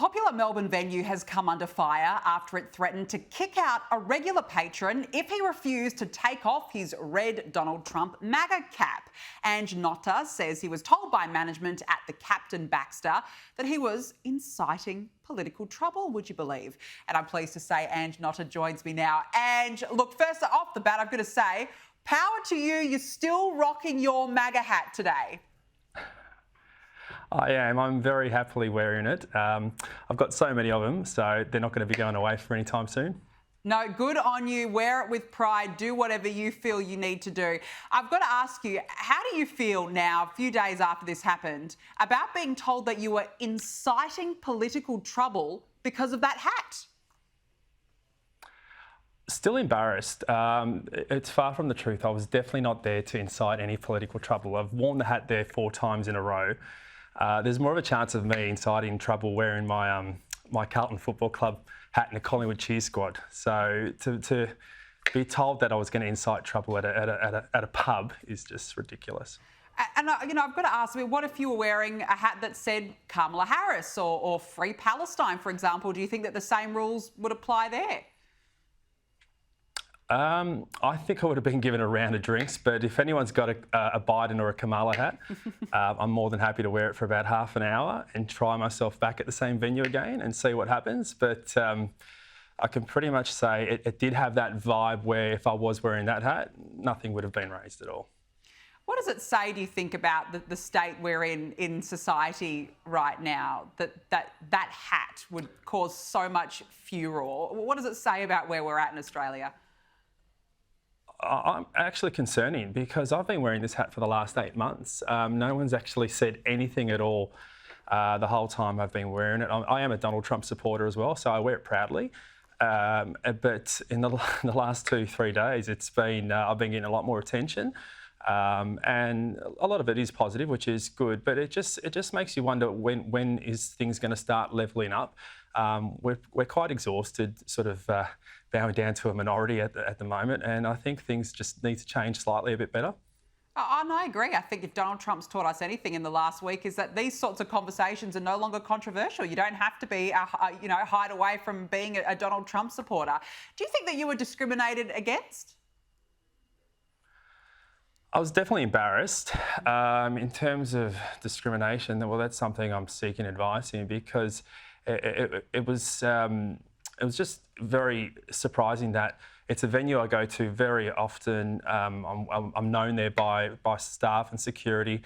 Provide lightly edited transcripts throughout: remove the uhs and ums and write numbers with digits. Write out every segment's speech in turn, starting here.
popular Melbourne venue has come under fire after it threatened to kick out a regular patron if he refused to take off his red Donald Trump MAGA cap. Ange Notta says he was told by management at the Captain Baxter that he was inciting political trouble, would you believe? And I'm pleased to say Ange Notta joins me now. Ange, look, first off the bat, I've got to say, power to you, you're still rocking your MAGA hat today. I am. I'm very happily wearing it. I've got so many of them, so they're not going to be going away for any time soon. No, good on you. Wear it with pride. Do whatever you feel you need to do. I've got to ask you, how do you feel now, a few days after this happened, about being told that you were inciting political trouble because of that hat? Still embarrassed. It's far from the truth. I was definitely not there to incite any political trouble. I've worn the hat there 4 times in a row. There's more of a chance of me inciting trouble wearing my my Carlton Football Club hat in the Collingwood cheer squad. So to be told that I was going to incite trouble at a pub is just ridiculous. And you know, I've got to ask, what if you were wearing a hat that said Kamala Harris or Free Palestine, for example? Do you think that the same rules would apply there? I think I would have been given a round of drinks, but if anyone's got a Biden or a Kamala hat, I'm more than happy to wear it for about half an hour and try myself back at the same venue again and see what happens. But I can pretty much say it did have that vibe where if I was wearing that hat, nothing would have been raised at all. What does it say, do you think, about the state we're in society right now, that hat would cause so much furore? What does it say about where we're at in Australia? I'm actually concerning because I've been wearing this hat for the last 8 months. No one's actually said anything at all the whole time I've been wearing it. I am a Donald Trump supporter as well, so I wear it proudly. But in the last 2-3 days, I've been getting a lot more attention, and a lot of it is positive, which is good. But it just makes you wonder when is things going to start levelling up. We're quite exhausted, sort of bowing down to a minority at the moment, and I think things just need to change slightly a bit better. And I agree. I think if Donald Trump's taught us anything in the last week is that these sorts of conversations are no longer controversial. You don't have to be, hide away from being a Donald Trump supporter. Do you think that you were discriminated against? I was definitely embarrassed. In terms of discrimination, well, that's something I'm seeking advice in because it was just very surprising that it's a venue I go to very often. I'm known there by staff and security,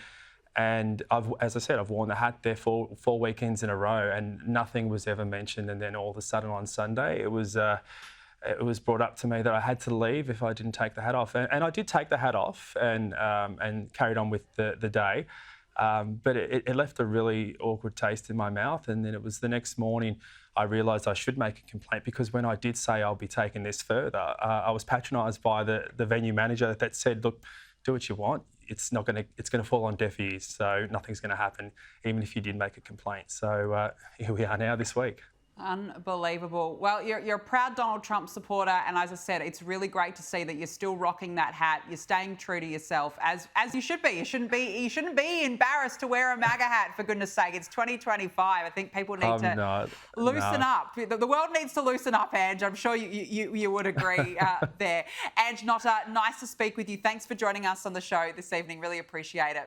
and as I said, I've worn the hat there for 4 weekends in a row, and nothing was ever mentioned. And then all of a sudden on Sunday, it was brought up to me that I had to leave if I didn't take the hat off, and I did take the hat off and carried on with the day. But it left a really awkward taste in my mouth, and then it was the next morning I realised I should make a complaint because when I did say I'll be taking this further, I was patronised by the venue manager that said, "Look, do what you want. It's going to fall on deaf ears, so nothing's going to happen, even if you did make a complaint." So here we are now this week. Unbelievable. Well, you're a proud Donald Trump supporter, and as I said, it's really great to see that you're still rocking that hat. You're staying true to yourself, as you should be. You shouldn't be embarrassed to wear a MAGA hat, for goodness sake. It's 2025. I think people need to loosen up. The world needs to loosen up, Ange. I'm sure you would agree there. Ange Notta, nice to speak with you. Thanks for joining us on the show this evening. Really appreciate it.